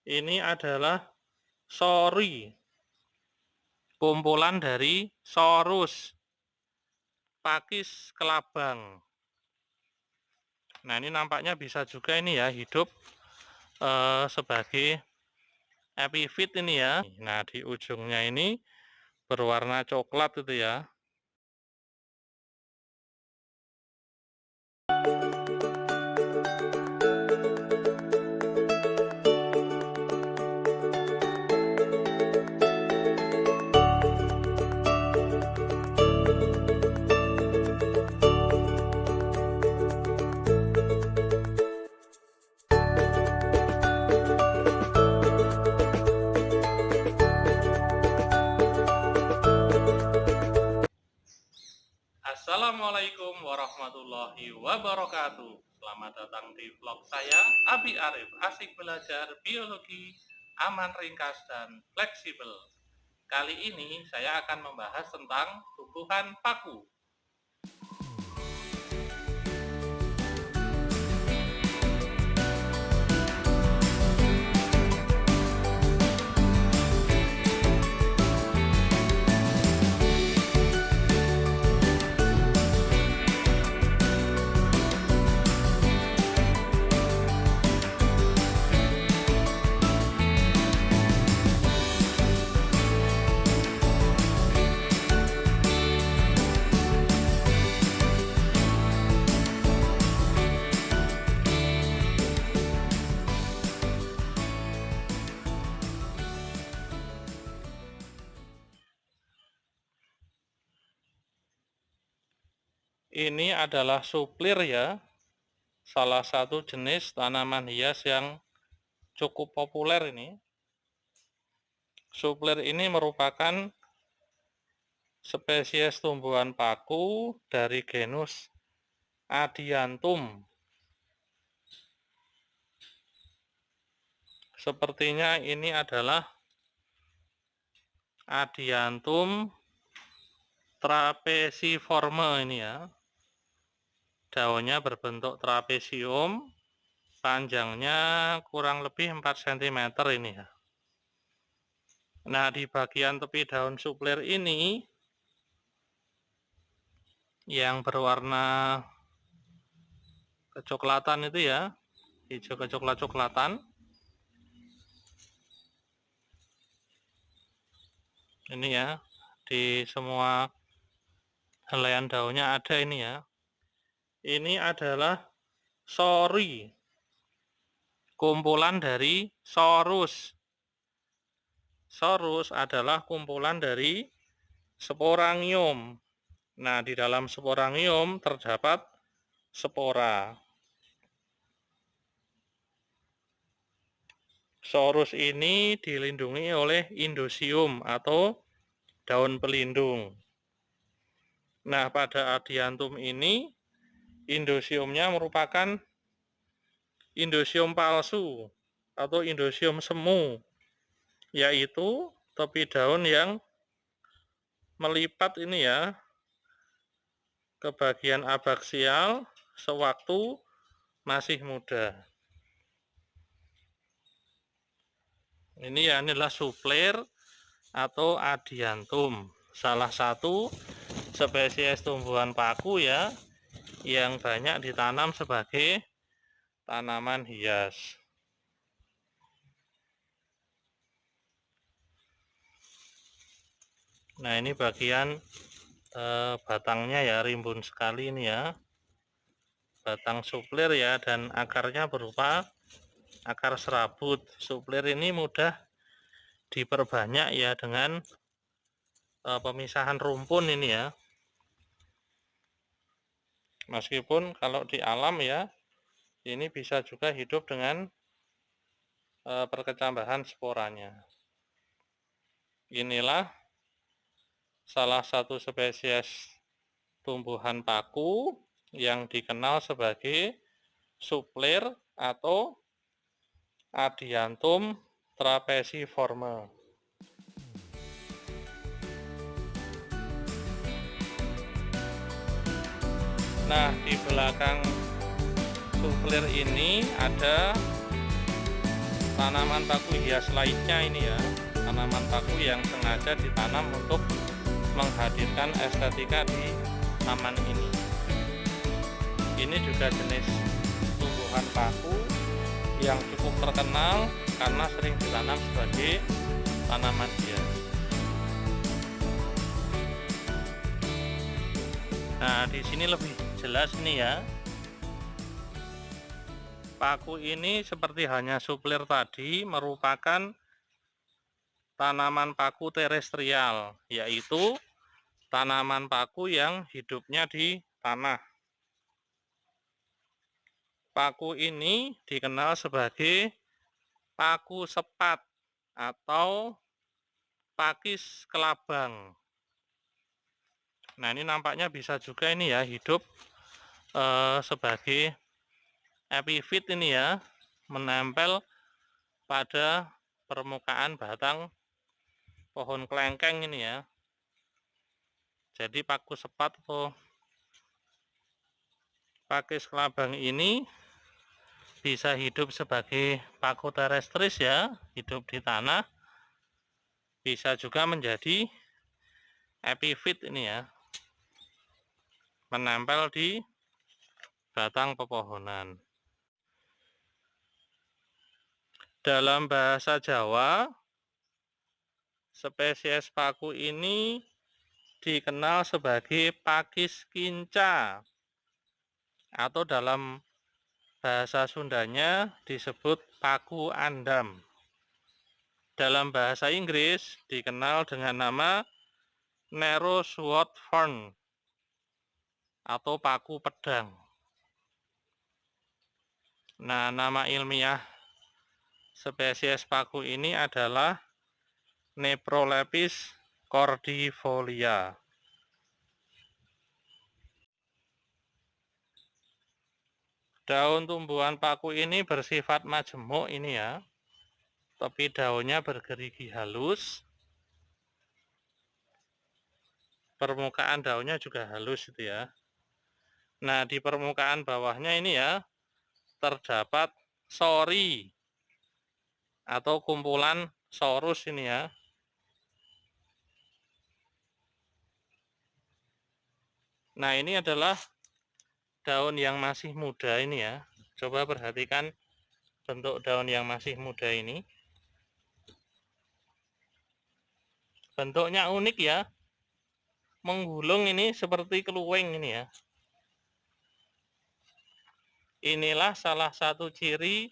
Ini adalah sori, kumpulan dari Sorus, pakis kelabang. Nah, ini nampaknya bisa juga ini ya hidup sebagai epifit ini ya. Nah, di ujungnya ini berwarna coklat itu ya. Assalamualaikum warahmatullahi wabarakatuh. Selamat datang di vlog saya, Abi Arif. Asik belajar biologi, aman, ringkas, dan fleksibel. Kali ini saya akan membahas tentang tumbuhan paku. Ini adalah suplir ya, salah satu jenis tanaman hias yang cukup populer ini. Suplir ini merupakan spesies tumbuhan paku dari genus Adiantum. Sepertinya ini adalah Adiantum trapesiforme ini ya. Daunnya berbentuk trapesium, panjangnya kurang lebih 4 cm ini ya. Nah, di bagian tepi daun suplir ini yang berwarna kecoklatan itu ya, hijau kecoklat-coklatan. Ini ya, di semua helaian daunnya ada ini ya. Ini adalah sori, kumpulan dari Sorus. Sorus adalah kumpulan dari sporangium. Nah, di dalam sporangium terdapat spora. Sorus ini dilindungi oleh indosium atau daun pelindung. Nah, pada Adiantum ini indosiumnya merupakan indosium palsu atau indosium semu, yaitu tepi daun yang melipat ini ya ke bagian abaksial sewaktu masih muda. Ini ya, inilah suplir atau Adiantum, salah satu spesies tumbuhan paku ya yang banyak ditanam sebagai tanaman hias. Nah, ini bagian batangnya ya, rimbun sekali ini ya, batang suplir ya, dan akarnya berupa akar serabut. Suplir ini mudah diperbanyak ya dengan pemisahan rumpun ini ya. Meskipun kalau di alam ya, ini bisa juga hidup dengan perkecambahan sporanya. Inilah salah satu spesies tumbuhan paku yang dikenal sebagai suplir atau Adiantum trapesiforme. Nah, di belakang suplir ini ada tanaman paku hias lainnya ini ya, tanaman paku yang sengaja ditanam untuk menghadirkan estetika di taman ini. Ini juga jenis tumbuhan paku yang cukup terkenal karena sering ditanam sebagai tanaman hias. Nah, di sini lebih jelas nih ya. Paku ini seperti halnya suplir tadi merupakan tanaman paku terestrial, yaitu tanaman paku yang hidupnya di tanah. Paku ini dikenal sebagai paku sepat atau pakis kelabang. Nah, ini nampaknya bisa juga ini ya hidup sebagai epifit ini ya, menempel pada permukaan batang pohon kelengkeng ini ya. Jadi paku sepat atau pakis kelabang ini bisa hidup sebagai paku terestris ya, hidup di tanah. Bisa juga menjadi epifit ini ya, menempel di batang pepohonan. Dalam bahasa Jawa, spesies paku ini dikenal sebagai pakis kinca, atau dalam bahasa Sundanya disebut paku andam. Dalam bahasa Inggris dikenal dengan nama narrow sword fern atau paku pedang. Nah, nama ilmiah spesies paku ini adalah Nephrolepis cordifolia. Daun tumbuhan paku ini bersifat majemuk ini ya, tapi daunnya bergerigi halus. Permukaan daunnya juga halus itu ya. Nah, di permukaan bawahnya ini ya terdapat sori atau kumpulan sorus ini ya. Nah, ini adalah daun yang masih muda ini ya. Coba perhatikan bentuk daun yang masih muda ini. Bentuknya unik ya. Menggulung ini seperti kelueng ini ya. Inilah salah satu ciri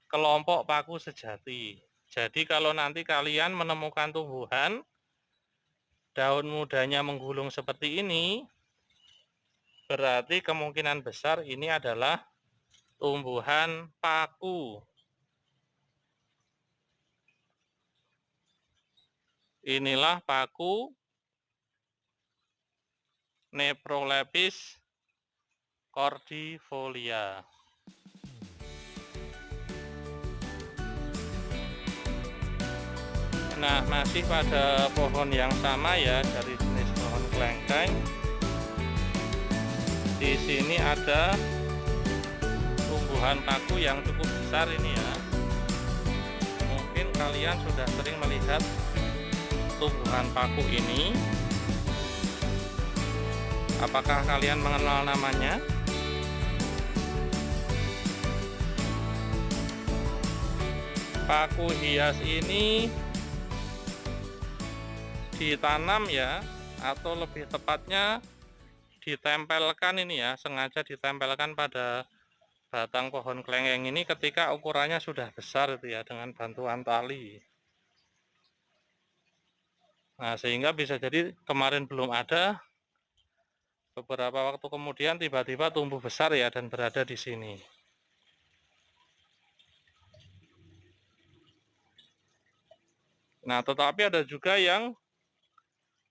kelompok paku sejati. Jadi kalau nanti kalian menemukan tumbuhan daun mudanya menggulung seperti ini, berarti kemungkinan besar ini adalah tumbuhan paku. Inilah paku Nephrolepis cordifolia. Nah, masih pada pohon yang sama ya, dari jenis pohon kelengkeng. Di sini ada tumbuhan paku yang cukup besar ini ya. Mungkin kalian sudah sering melihat tumbuhan paku ini. Apakah kalian mengenal namanya? Paku hias ini ditanam ya, atau lebih tepatnya ditempelkan ini ya, sengaja ditempelkan pada batang pohon kelengkeng ini ketika ukurannya sudah besar itu ya, dengan bantuan tali. Nah, sehingga bisa jadi kemarin belum ada, beberapa waktu kemudian tiba-tiba tumbuh besar ya dan berada di sini. Nah, tetapi ada juga yang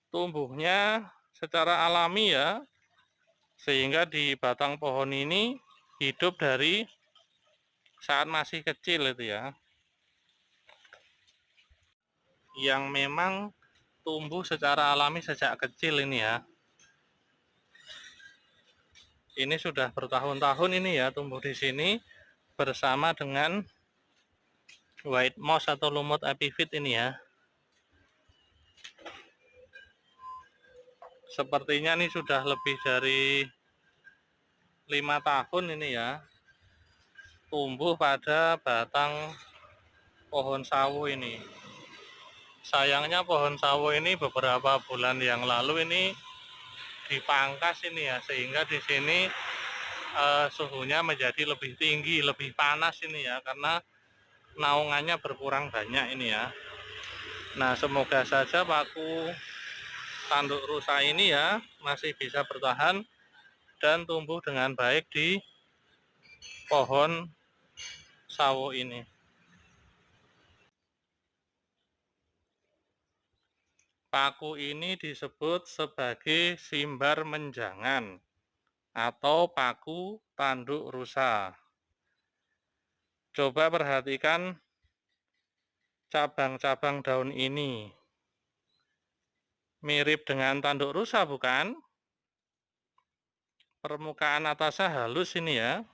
tumbuhnya secara alami ya, sehingga di batang pohon ini hidup dari saat masih kecil itu ya, yang memang tumbuh secara alami sejak kecil ini ya. Ini sudah bertahun-tahun ini ya tumbuh di sini bersama dengan white moss atau lumut epiphyt ini ya. Sepertinya ini sudah lebih dari 5 tahun ini ya, tumbuh pada batang pohon sawo ini. Sayangnya pohon sawo ini beberapa bulan yang lalu ini dipangkas ini ya, sehingga di sini suhunya menjadi lebih tinggi, lebih panas ini ya, karena naungannya berkurang banyak ini ya. Nah, semoga saja paku tanduk rusa ini ya masih bisa bertahan dan tumbuh dengan baik di pohon sawo ini. Paku ini disebut sebagai simbar menjangan atau paku tanduk rusa. Coba perhatikan cabang-cabang daun ini. Mirip dengan tanduk rusa bukan? Permukaan atasnya halus ini ya.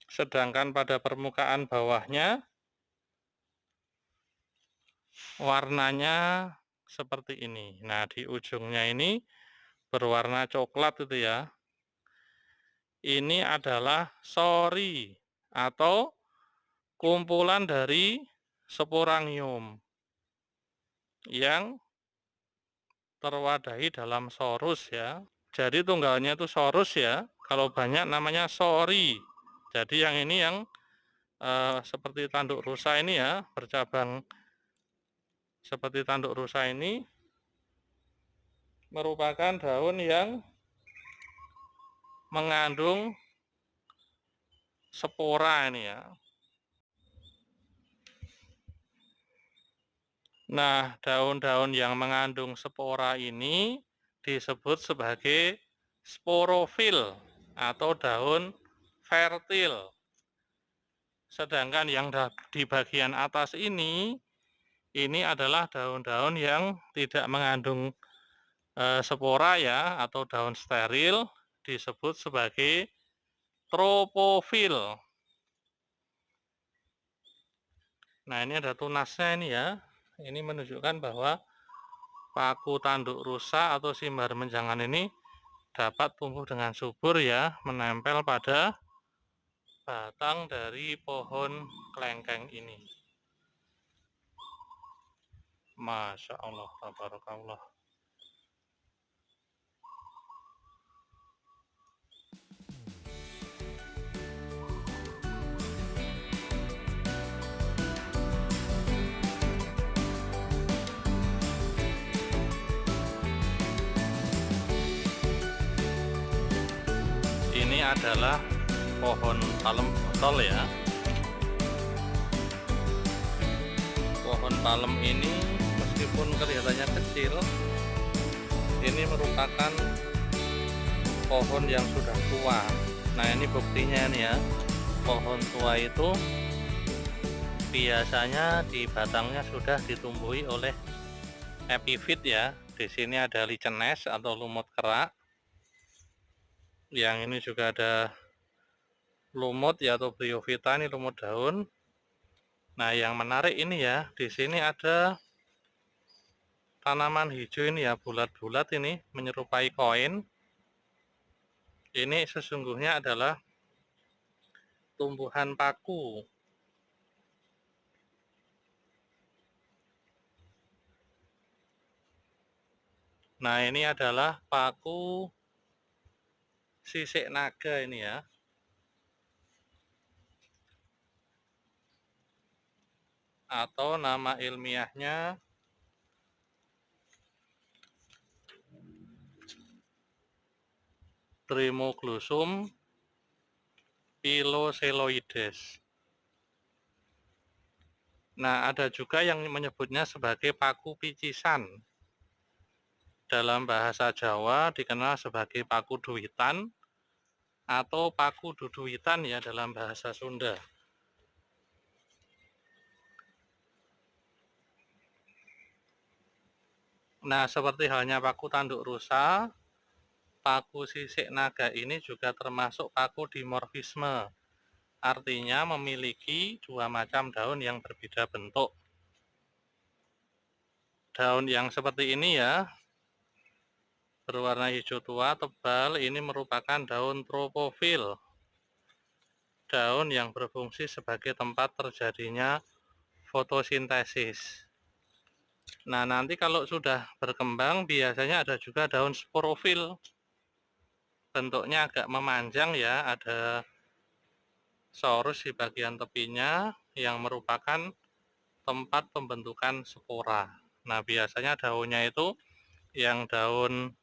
Sedangkan pada permukaan bawahnya warnanya seperti ini. Nah, di ujungnya ini berwarna coklat itu ya. Ini adalah sori atau kumpulan dari sporangium yang terwadahi dalam sorus ya. Jadi tunggalnya itu sorus ya. Kalau banyak namanya sori. Jadi yang ini yang seperti tanduk rusa ini ya, bercabang seperti tanduk rusa ini merupakan daun yang mengandung spora ini ya. Nah, daun-daun yang mengandung spora ini disebut sebagai sporofil atau daun fertil. Sedangkan yang di bagian atas ini adalah daun-daun yang tidak mengandung spora ya, atau daun steril, disebut sebagai tropofil. Nah, ini ada tunasnya ini ya. Ini menunjukkan bahwa paku tanduk rusa atau simbar menjangan ini dapat tumbuh dengan subur ya, menempel pada batang dari pohon kelengkeng ini. Masya Allah, tabarakallah. Ini adalah pohon palem botol ya. Pohon palem ini meskipun kelihatannya kecil, ini merupakan pohon yang sudah tua. Nah, ini buktinya nih ya. Pohon tua itu biasanya di batangnya sudah ditumbuhi oleh epifit ya. Di sini ada lichenes atau lumut kerak. Yang ini juga ada lumut ya, atau bryophyta, ini lumut daun. Nah, yang menarik ini ya, di sini ada tanaman hijau ini ya, bulat-bulat ini menyerupai koin. Ini sesungguhnya adalah tumbuhan paku. Nah, ini adalah paku sisik naga ini ya. Atau nama ilmiahnya Tremoglossum piloseloides. Nah, ada juga yang menyebutnya sebagai paku picisan. Dalam bahasa Jawa dikenal sebagai paku duwitan atau paku duduwitan ya dalam bahasa Sunda. Nah, seperti halnya paku tanduk rusa, paku sisik naga ini juga termasuk paku dimorfisme. artinya memiliki dua macam daun yang berbeda bentuk. Daun yang seperti ini ya, berwarna hijau tua tebal, ini merupakan daun tropofil. Daun yang berfungsi sebagai tempat terjadinya fotosintesis. Nah, nanti kalau sudah berkembang biasanya ada juga daun sporofil. Bentuknya agak memanjang ya, ada sorus di bagian tepinya yang merupakan tempat pembentukan spora. Nah, biasanya daunnya itu yang daun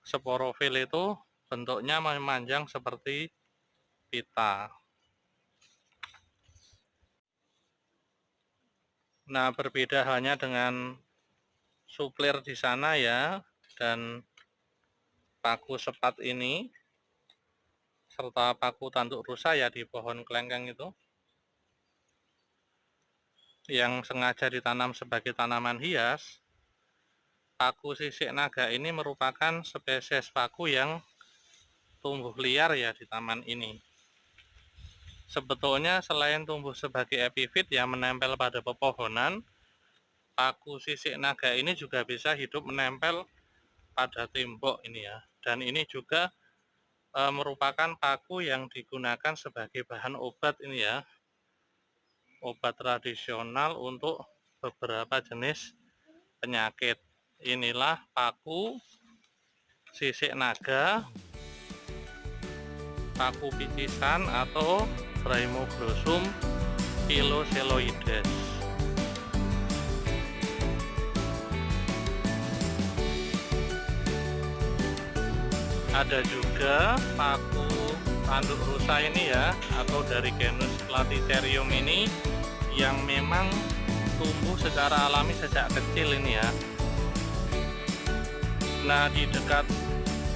sporofil itu bentuknya memanjang seperti pita. Nah, berbeda halnya dengan suplir di sana ya, dan paku sepat ini, serta paku tanduk rusa ya di pohon kelengkeng itu, yang sengaja ditanam sebagai tanaman hias. Paku sisik naga ini merupakan spesies paku yang tumbuh liar ya di taman ini. Sebetulnya selain tumbuh sebagai epifit yang menempel pada pepohonan, paku sisik naga ini juga bisa hidup menempel pada tembok ini ya. Dan ini juga merupakan paku yang digunakan sebagai bahan obat ini ya. Obat tradisional untuk beberapa jenis penyakit. Inilah paku sisik naga, paku picisan atau Brahmoglossum piloseloides. Ada juga paku tanduk rusa ini ya, atau dari genus Platycerium ini, yang memang tumbuh secara alami sejak kecil ini ya. Nah, di dekat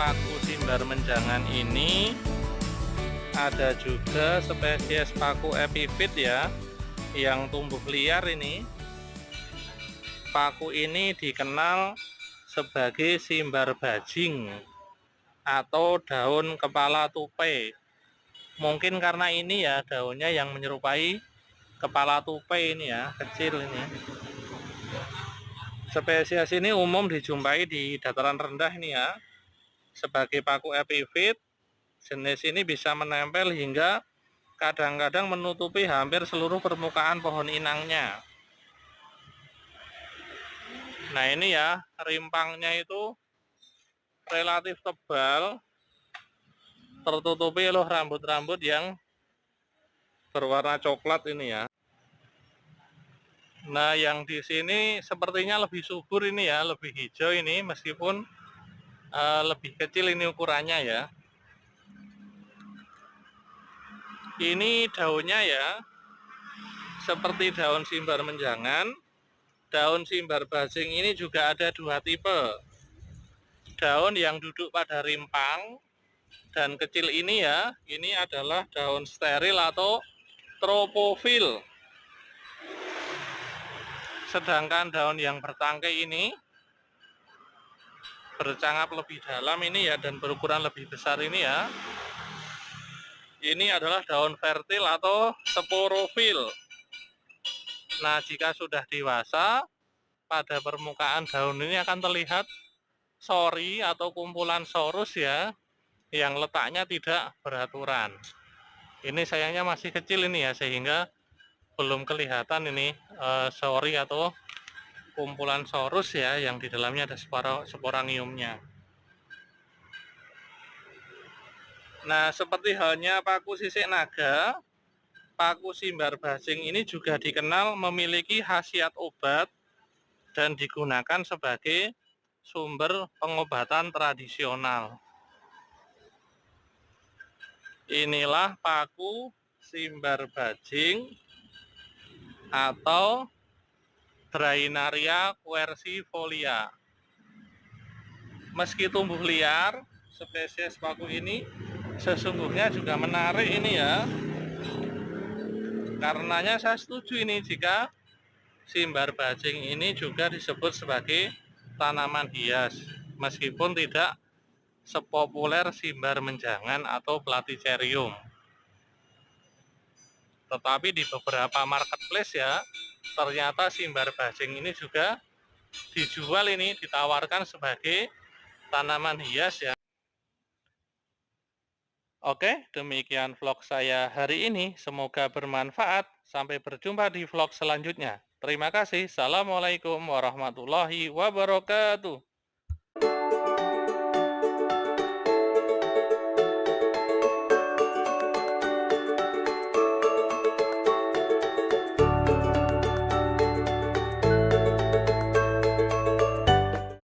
paku simbar menjangan ini ada juga spesies paku epifit ya, yang tumbuh liar ini. Paku ini dikenal sebagai simbar bajing atau daun kepala tupai. Mungkin karena ini ya daunnya yang menyerupai kepala tupai ini ya, kecil ini. Spesies ini umum dijumpai di dataran rendah ini ya. Sebagai paku epifit, jenis ini bisa menempel hingga kadang-kadang menutupi hampir seluruh permukaan pohon inangnya. Nah, ini ya, rimpangnya itu relatif tebal, tertutupi oleh rambut-rambut yang berwarna coklat ini ya. Nah, yang di sini sepertinya lebih subur ini ya, lebih hijau ini, meskipun lebih kecil ini ukurannya ya. Ini daunnya ya, seperti daun simbar menjangan. Daun simbar bajing ini juga ada dua tipe. Daun yang duduk pada rimpang dan kecil ini ya, ini adalah daun steril atau tropofil. Sedangkan daun yang bertangkai ini, bercangap lebih dalam ini ya, dan berukuran lebih besar ini ya, ini adalah daun fertil atau sporofil. Nah, jika sudah dewasa, pada permukaan daun ini akan terlihat sori atau kumpulan sorus ya, yang letaknya tidak beraturan. Ini sayangnya masih kecil ini ya, sehingga belum kelihatan ini sori atau kumpulan sorus ya, yang di dalamnya ada sporangiumnya. Nah, seperti halnya paku sisik naga, paku simbar bajing ini juga dikenal memiliki khasiat obat dan digunakan sebagai sumber pengobatan tradisional. Inilah paku simbar bajing atau Drainaria quercifolia. Meski tumbuh liar, spesies paku ini sesungguhnya juga menarik ini ya. Karenanya saya setuju ini jika simbar bajing ini juga disebut sebagai tanaman hias, meskipun tidak sepopuler simbar menjangan atau Platycerium. Tetapi di beberapa marketplace ya, ternyata simbar bajing ini juga dijual, ini ditawarkan sebagai tanaman hias ya. Oke, demikian vlog saya hari ini. Semoga bermanfaat. Sampai berjumpa di vlog selanjutnya. Terima kasih. Assalamualaikum warahmatullahi wabarakatuh.